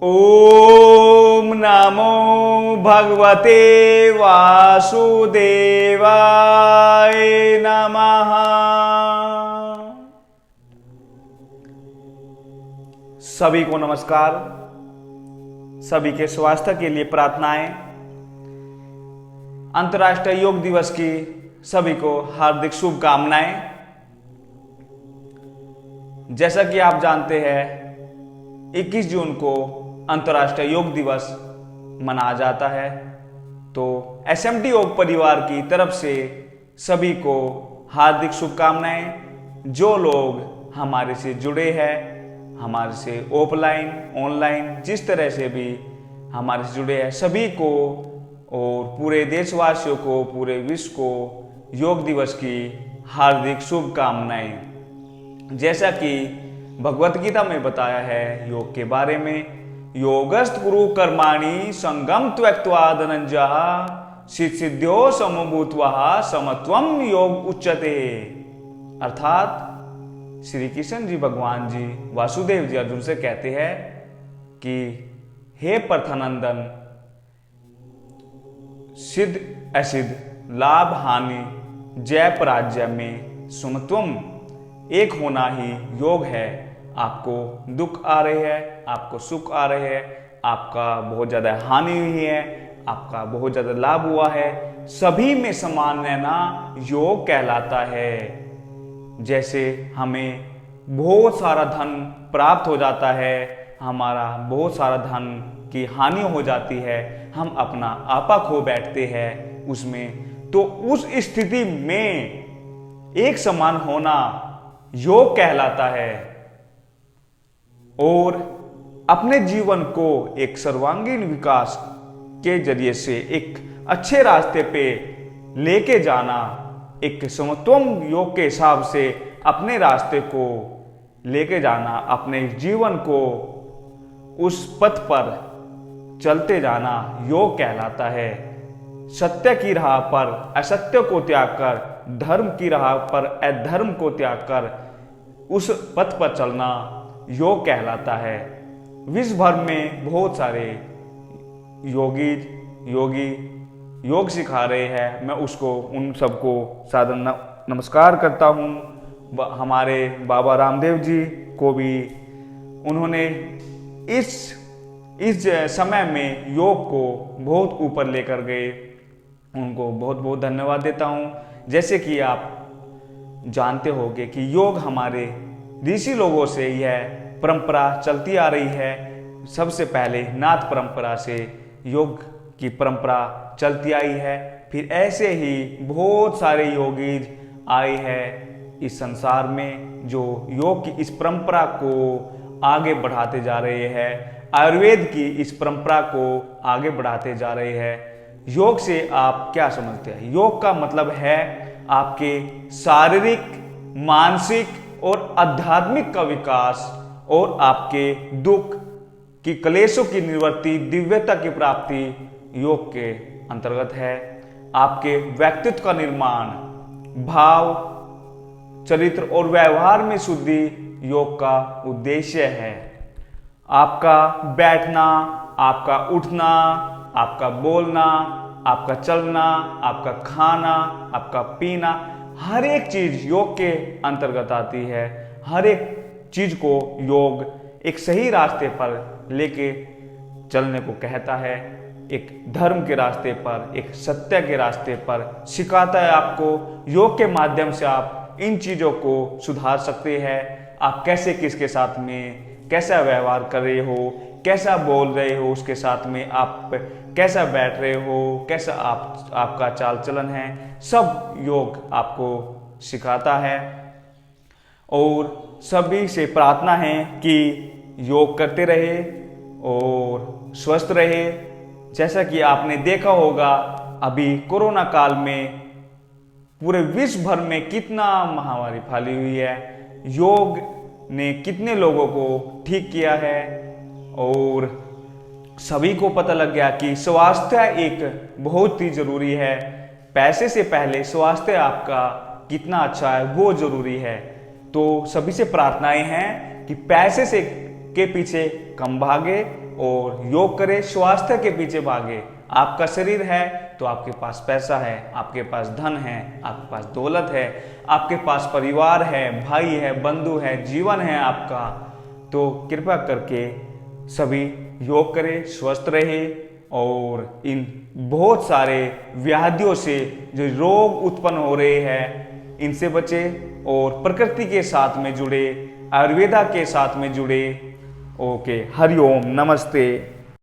ओम नमो भगवते वासुदेवाय नमः। सभी को नमस्कार। सभी के स्वास्थ्य के लिए प्रार्थनाएं। अंतर्राष्ट्रीय योग दिवस की सभी को हार्दिक शुभकामनाएं। जैसा कि आप जानते हैं 21 जून को अंतर्राष्ट्रीय योग दिवस मनाया जाता है, तो एसएमटी योग परिवार की तरफ से सभी को हार्दिक शुभकामनाएं। जो लोग हमारे से जुड़े हैं, हमारे से ऑफलाइन ऑनलाइन जिस तरह से भी हमारे से जुड़े हैं, सभी को और पूरे देशवासियों को, पूरे विश्व को योग दिवस की हार्दिक शुभकामनाएं। जैसा कि भगवत गीता में बताया है योग के बारे में, योगस्त गुरु कर्माणि संगम त्यक्त्वा धनंजय सिद्धियो समभूत्वा समत्वम योग उच्यते। अर्थात श्री कृष्ण जी भगवान जी वासुदेव जी अर्जुन से कहते हैं कि हे प्रथानंदन, सिद्ध असिद्ध लाभ हानि जय पराजय में समत्वम एक होना ही योग है। आपको दुख आ रहे हैं, आपको सुख आ रहे हैं, आपका बहुत ज्यादा हानि हुई है, आपका बहुत ज्यादा लाभ हुआ है, सभी में समान रहना योग कहलाता है। जैसे हमें बहुत सारा धन प्राप्त हो जाता है, हमारा बहुत सारा धन की हानि हो जाती है, हम अपना आपा खो बैठते हैं उसमें, तो उस स्थिति में एक समान होना योग कहलाता है। और अपने जीवन को एक सर्वांगीण विकास के जरिए से एक अच्छे रास्ते पे लेके जाना, एक समत्वम योग के हिसाब से अपने रास्ते को लेके जाना, अपने जीवन को उस पथ पर चलते जाना योग कहलाता है। सत्य की राह पर असत्य को त्याग कर, धर्म की राह पर अधर्म को त्याग कर उस पथ पर चलना योग कहलाता है। विश्व भर में बहुत सारे योगी योग सिखा रहे हैं। मैं उन सबको सादर नमस्कार करता हूँ। हमारे बाबा रामदेव जी को भी उन्होंने इस समय में योग को बहुत ऊपर लेकर गए, उनको बहुत बहुत धन्यवाद देता हूँ। जैसे कि आप जानते होंगे कि योग हमारे ऋषि लोगों से यह परंपरा चलती आ रही है। सबसे पहले नाथ परंपरा से योग की परंपरा चलती आई है, फिर ऐसे ही बहुत सारे योगी आए हैं इस संसार में जो योग की इस परंपरा को आगे बढ़ाते जा रहे हैं, आयुर्वेद की इस परंपरा को आगे बढ़ाते जा रहे हैं। योग से आप क्या समझते हैं? योग का मतलब है आपके शारीरिक, मानसिक और आध्यात्मिक का विकास और आपके दुख की, क्लेशों की निवृत्ति, दिव्यता की प्राप्ति योग के अंतर्गत है। आपके व्यक्तित्व का निर्माण, भाव, चरित्र और व्यवहार में शुद्धि योग का उद्देश्य है। आपका बैठना, आपका उठना, आपका बोलना, आपका चलना, आपका खाना, आपका पीना, हर एक चीज योग के अंतर्गत आती है। हर एक चीज को योग एक सही रास्ते पर लेके चलने को कहता है, एक धर्म के रास्ते पर, एक सत्य के रास्ते पर सिखाता है आपको। योग के माध्यम से आप इन चीजों को सुधार सकते हैं। आप कैसे किसके साथ में कैसा व्यवहार कर रहे हो, कैसा बोल रहे हो, उसके साथ में आप कैसा बैठ रहे हो, कैसा आपका चाल चलन है, सब योग आपको सिखाता है। और सभी से प्रार्थना है कि योग करते रहे और स्वस्थ रहे। जैसा कि आपने देखा होगा अभी कोरोना काल में पूरे विश्व भर में कितना महामारी फैली हुई है, योग ने कितने लोगों को ठीक किया है और सभी को पता लग गया कि स्वास्थ्य एक बहुत ही जरूरी है। पैसे से पहले स्वास्थ्य आपका कितना अच्छा है वो जरूरी है। तो सभी से प्रार्थनाएं हैं कि पैसे से के पीछे कम भागे और योग करें, स्वास्थ्य के पीछे भागे। आपका शरीर है तो आपके पास पैसा है, आपके पास धन है, आपके पास दौलत है, आपके पास परिवार है, भाई है, बंधु है, जीवन है आपका। तो कृपया करके सभी योग करें, स्वस्थ रहे और इन बहुत सारे व्याधियों से जो रोग उत्पन्न हो रहे हैं इनसे बचे और प्रकृति के साथ में जुड़े, आयुर्वेदा के साथ में जुड़े। ओके, हरिओम, नमस्ते।